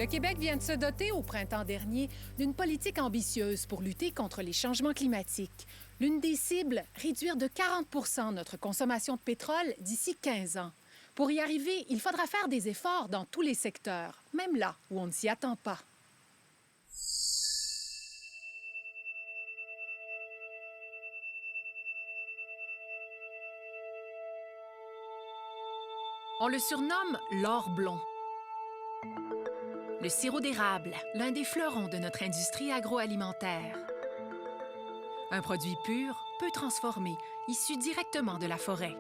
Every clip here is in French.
Le Québec vient de se doter au printemps dernier d'une politique ambitieuse pour lutter contre les changements climatiques. L'une des cibles, réduire de 40 notre consommation de pétrole d'ici 15 ans. Pour y arriver, il faudra faire des efforts dans tous les secteurs, même là où on ne s'y attend pas. On le surnomme l'or blond. Le sirop d'érable, l'un des fleurons de notre industrie agroalimentaire. Un produit pur, peu transformé, issu directement de la forêt.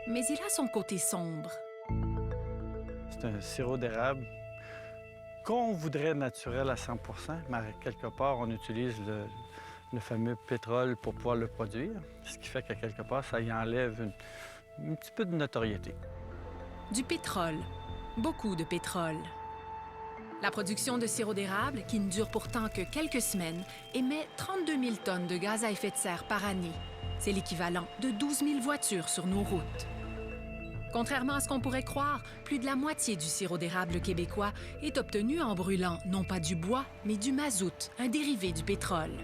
Mais il a son côté sombre. C'est un sirop d'érable qu'on voudrait naturel à 100 mais quelque part, on utilise le fameux pétrole pour pouvoir le produire, ce qui fait qu'à quelque part, ça y enlève un petit peu de notoriété. Du pétrole. Beaucoup de pétrole. La production de sirop d'érable, qui ne dure pourtant que quelques semaines, émet 32 000 tonnes de gaz à effet de serre par année. C'est l'équivalent de 12 000 voitures sur nos routes. Contrairement à ce qu'on pourrait croire, plus de la moitié du sirop d'érable québécois est obtenu en brûlant non pas du bois, mais du mazout, un dérivé du pétrole.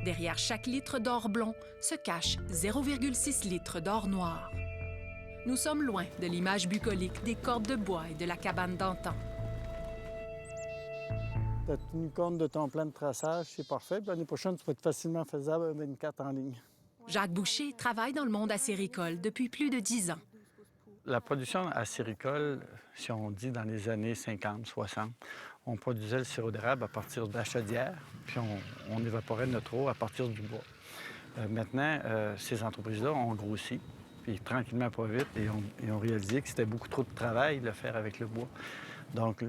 Derrière chaque litre d'or blond se cache 0,6 litres d'or noir. Nous sommes loin de l'image bucolique des cordes de bois et de la cabane d'antan. Tu as tenu compte de ton plan de traçage, c'est parfait. L'année prochaine, tu vas être facilement faisable avec une carte en ligne. Jacques Boucher travaille dans le monde acéricole depuis plus de 10 ans. La production acéricole, si on dit dans les années 50, 60, on produisait le sirop d'érable à partir de la chaudière, puis on évaporait notre eau à partir du bois. Maintenant, ces entreprises-là ont grossi, puis tranquillement, pas vite, et ont réalisé que c'était beaucoup trop de travail de le faire avec le bois. Donc,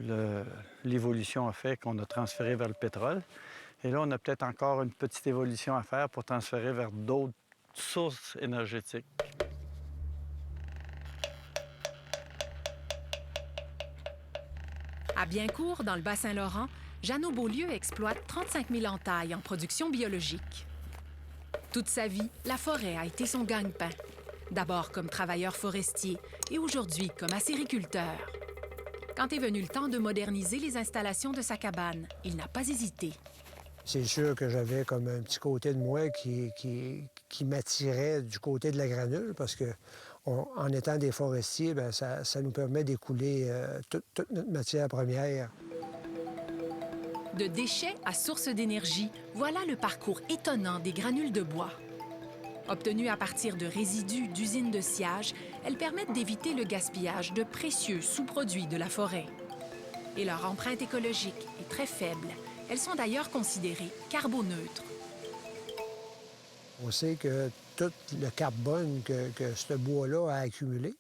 l'évolution a fait qu'on a transféré vers le pétrole. Et là, on a peut-être encore une petite évolution à faire pour transférer vers d'autres sources énergétiques. À Biencourt, dans le Bas-Saint-Laurent, Jeannot Beaulieu exploite 35 000 entailles en production biologique. Toute sa vie, la forêt a été son gagne-pain. D'abord comme travailleur forestier et aujourd'hui comme acériculteur. Quand est venu le temps de moderniser les installations de sa cabane, il n'a pas hésité. C'est sûr que j'avais comme un petit côté de moi qui m'attirait du côté de la granule parce que en étant des forestiers, bien, ça nous permet d'écouler toute notre matière première. De déchets à source d'énergie, voilà le parcours étonnant des granules de bois. Obtenues à partir de résidus d'usines de sciage, elles permettent d'éviter le gaspillage de précieux sous-produits de la forêt. Et leur empreinte écologique est très faible. Elles sont d'ailleurs considérées carboneutres. On sait que tout le carbone que ce bois-là a accumulé,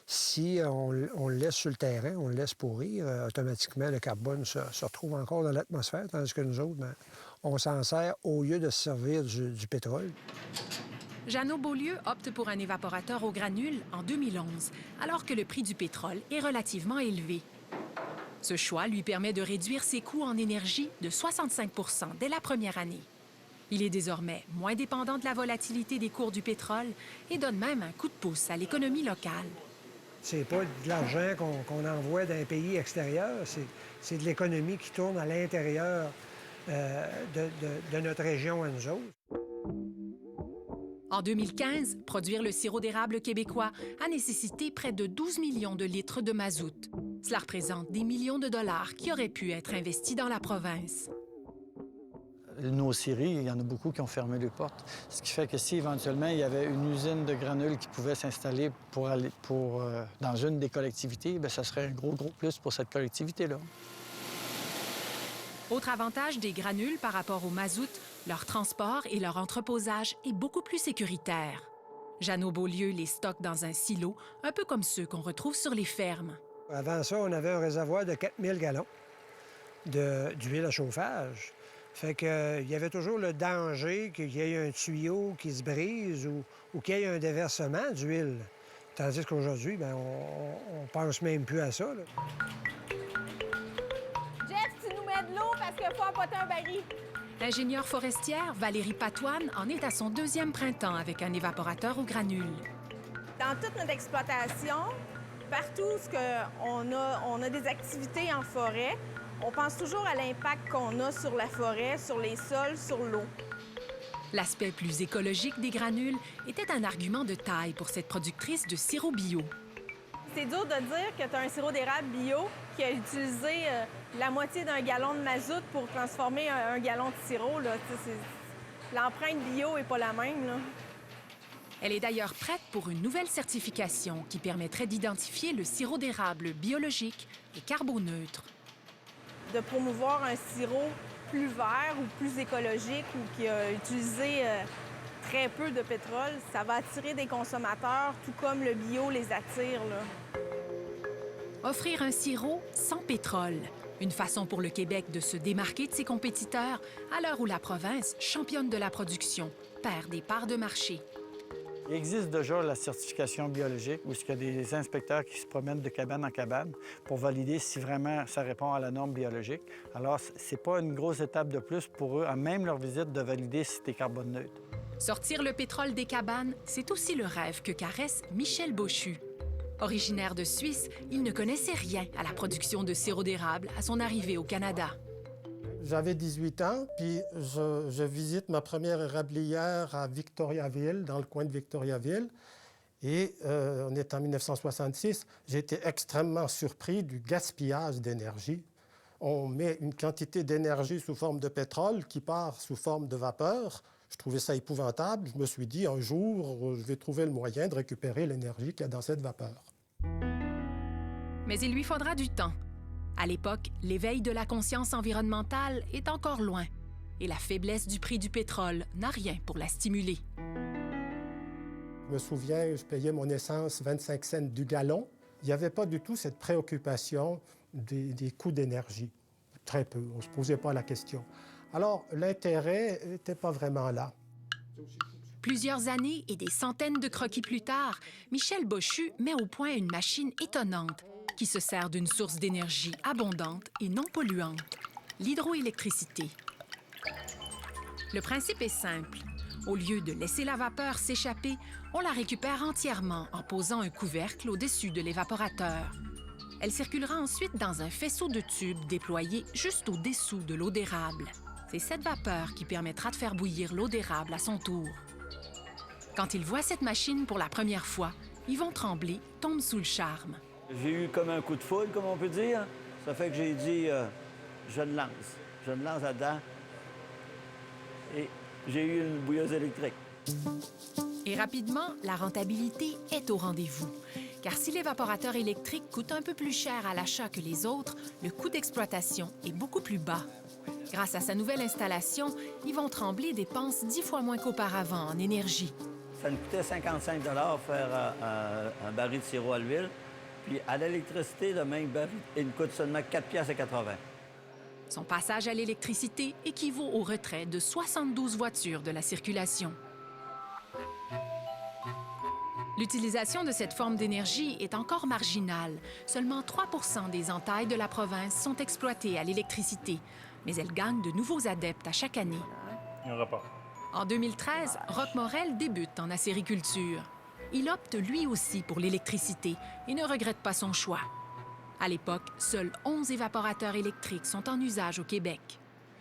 si on le laisse sur le terrain, on le laisse pourrir, automatiquement, le carbone se retrouve encore dans l'atmosphère, tandis que nous autres, bien, on s'en sert au lieu de se servir du pétrole. Jeannot Beaulieu opte pour un évaporateur aux granules en 2011, alors que le prix du pétrole est relativement élevé. Ce choix lui permet de réduire ses coûts en énergie de 65 % dès la première année. Il est désormais moins dépendant de la volatilité des cours du pétrole et donne même un coup de pouce à l'économie locale. C'est pas de l'argent qu'on envoie d'un pays extérieur, c'est de l'économie qui tourne à l'intérieur de notre région à nous autres. En 2015, produire le sirop d'érable québécois a nécessité près de 12 millions de litres de mazout. Cela représente des millions de dollars qui auraient pu être investis dans la province. Nos scieries, il y en a beaucoup qui ont fermé les portes. Ce qui fait que si éventuellement il y avait une usine de granules qui pouvait s'installer dans une des collectivités, bien, ça serait un gros plus pour cette collectivité-là. Autre avantage des granules par rapport au mazout, leur transport et leur entreposage est beaucoup plus sécuritaire. Jeannot Beaulieu les stocke dans un silo, un peu comme ceux qu'on retrouve sur les fermes. Avant ça, on avait un réservoir de 4000 gallons d'huile à chauffage. Fait qu'il y avait toujours le danger qu'il y ait un tuyau qui se brise ou qu'il y ait un déversement d'huile. Tandis qu'aujourd'hui, bien, on pense même plus à ça, là. Jeff, tu nous mets de l'eau parce qu'il faut emporter un baril. L'ingénieure forestière Valérie Patoine en est à son 2e printemps avec un évaporateur aux granules. Dans toute notre exploitation, Partout où on a des activités en forêt, on pense toujours à l'impact qu'on a sur la forêt, sur les sols, sur l'eau. L'aspect plus écologique des granules était un argument de taille pour cette productrice de sirop bio. C'est dur de dire que tu as un sirop d'érable bio qui a utilisé la moitié d'un gallon de mazout pour transformer un gallon de sirop. L'empreinte bio n'est pas la même, là. Elle est d'ailleurs prête pour une nouvelle certification qui permettrait d'identifier le sirop d'érable biologique et carboneutre. De promouvoir un sirop plus vert ou plus écologique ou qui a utilisé très peu de pétrole, ça va attirer des consommateurs, tout comme le bio les attire, là. Offrir un sirop sans pétrole, une façon pour le Québec de se démarquer de ses compétiteurs à l'heure où la province, championne de la production, perd des parts de marché. Il existe déjà la certification biologique où il y a des inspecteurs qui se promènent de cabane en cabane pour valider si vraiment ça répond à la norme biologique. Alors, c'est pas une grosse étape de plus pour eux, à même leur visite, de valider si c'est carbone neutre. Sortir le pétrole des cabanes, c'est aussi le rêve que caresse Michel Bochu. Originaire de Suisse, il ne connaissait rien à la production de sirop d'érable à son arrivée au Canada. J'avais 18 ans, puis je visite ma première érablière à Victoriaville, dans le coin de Victoriaville. Et on est en 1966. J'ai été extrêmement surpris du gaspillage d'énergie. On met une quantité d'énergie sous forme de pétrole qui part sous forme de vapeur. Je trouvais ça épouvantable. Je me suis dit, un jour, je vais trouver le moyen de récupérer l'énergie qu'il y a dans cette vapeur. Mais il lui faudra du temps. À l'époque, l'éveil de la conscience environnementale est encore loin et la faiblesse du prix du pétrole n'a rien pour la stimuler. Je me souviens, je payais mon essence 25 cents du gallon. Il n'y avait pas du tout cette préoccupation des coûts d'énergie. Très peu, on ne se posait pas la question. Alors, l'intérêt n'était pas vraiment là. Plusieurs années et des centaines de croquis plus tard, Michel Bochu met au point une machine étonnante qui se sert d'une source d'énergie abondante et non polluante, l'hydroélectricité. Le principe est simple. Au lieu de laisser la vapeur s'échapper, on la récupère entièrement en posant un couvercle au-dessus de l'évaporateur. Elle circulera ensuite dans un faisceau de tubes déployé juste au-dessous de l'eau d'érable. C'est cette vapeur qui permettra de faire bouillir l'eau d'érable à son tour. Quand ils voient cette machine pour la première fois, Yvon Tremblay tombe sous le charme. J'ai eu comme un coup de foudre, comme on peut dire. Ça fait que j'ai dit, je le lance. Je le lance là-dedans. Et j'ai eu une bouilleuse électrique. Et rapidement, la rentabilité est au rendez-vous. Car si l'évaporateur électrique coûte un peu plus cher à l'achat que les autres, le coût d'exploitation est beaucoup plus bas. Grâce à sa nouvelle installation, Yvon Tremblay dépense 10 fois moins qu'auparavant en énergie. Ça nous coûtait 55 $ faire un baril de sirop à l'huile. Puis à l'électricité, le même baril, il nous coûte seulement 4,80 $. Son passage à l'électricité équivaut au retrait de 72 voitures de la circulation. L'utilisation de cette forme d'énergie est encore marginale. Seulement 3 % des entailles de la province sont exploitées à l'électricité, mais elle gagne de nouveaux adeptes à chaque année. Un rapport. En 2013, Roch Morel débute en acériculture. Il opte lui aussi pour l'électricité et ne regrette pas son choix. À l'époque, seuls 11 évaporateurs électriques sont en usage au Québec.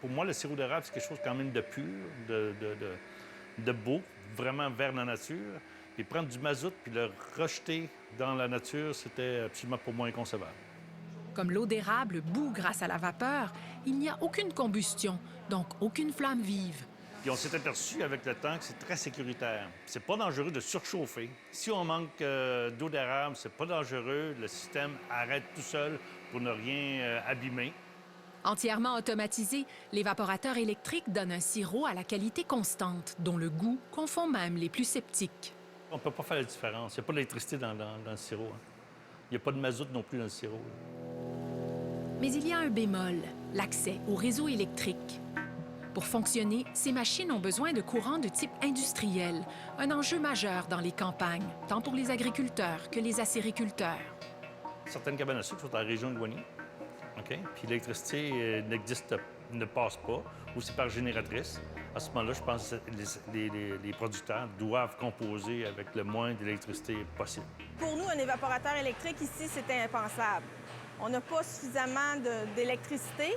Pour moi, le sirop d'érable, c'est quelque chose quand même de pur, de beau, vraiment vers la nature. Et prendre du mazout puis le rejeter dans la nature, c'était absolument pour moi inconcevable. Comme l'eau d'érable bout grâce à la vapeur, il n'y a aucune combustion, donc aucune flamme vive. Puis on s'est aperçu avec le temps que c'est très sécuritaire. C'est pas dangereux de surchauffer. Si on manque d'eau d'érable, c'est pas dangereux. Le système arrête tout seul pour ne rien abîmer. Entièrement automatisé, l'évaporateur électrique donne un sirop à la qualité constante, dont le goût confond même les plus sceptiques. On peut pas faire la différence. Il n'y a pas d'électricité dans le sirop. Il n'y a pas de mazout non plus dans le sirop. Mais il y a un bémol, l'accès au réseau électrique. Pour fonctionner, ces machines ont besoin de courants de type industriel, un enjeu majeur dans les campagnes, tant pour les agriculteurs que les acériculteurs. Certaines cabanes à sucre sont en région éloignée. OK? Puis l'électricité ne passe pas, ou c'est par génératrice. À ce moment-là, je pense que les producteurs doivent composer avec le moins d'électricité possible. Pour nous, un évaporateur électrique, ici, c'était impensable. On n'a pas suffisamment d'électricité.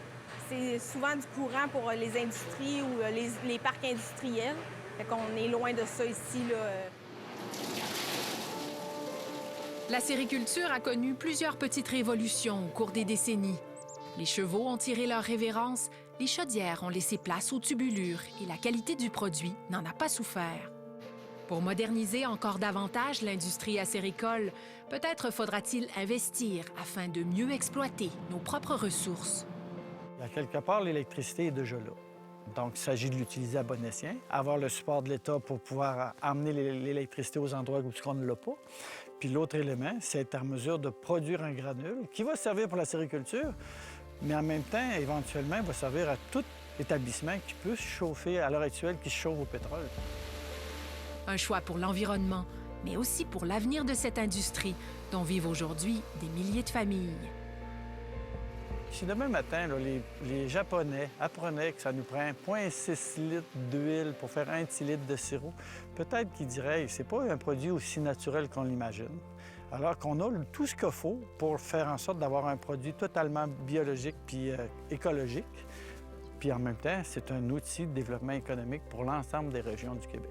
C'est souvent du courant pour les industries ou les parcs industriels. Fait qu'on est loin de ça ici, là. La sériculture a connu plusieurs petites révolutions au cours des décennies. Les chevaux ont tiré leur révérence, les chaudières ont laissé place aux tubulures et la qualité du produit n'en a pas souffert. Pour moderniser encore davantage l'industrie acéricole, peut-être faudra-t-il investir afin de mieux exploiter nos propres ressources. À quelque part, l'électricité est déjà là. Donc, il s'agit de l'utiliser à bon escient, avoir le support de l'État pour pouvoir amener l'électricité aux endroits où on ne l'a pas. Puis l'autre élément, c'est être en mesure de produire un granule qui va servir pour la sériculture, mais en même temps, éventuellement, va servir à tout établissement qui peut se chauffer à l'heure actuelle, qui se chauffe au pétrole. Un choix pour l'environnement, mais aussi pour l'avenir de cette industrie dont vivent aujourd'hui des milliers de familles. Si demain matin, là, les Japonais apprenaient que ça nous prend 0,6 litres d'huile pour faire 1 petit litre de sirop, peut-être qu'ils diraient que ce n'est pas un produit aussi naturel qu'on l'imagine. Alors qu'on a tout ce qu'il faut pour faire en sorte d'avoir un produit totalement biologique puis écologique. Puis en même temps, c'est un outil de développement économique pour l'ensemble des régions du Québec.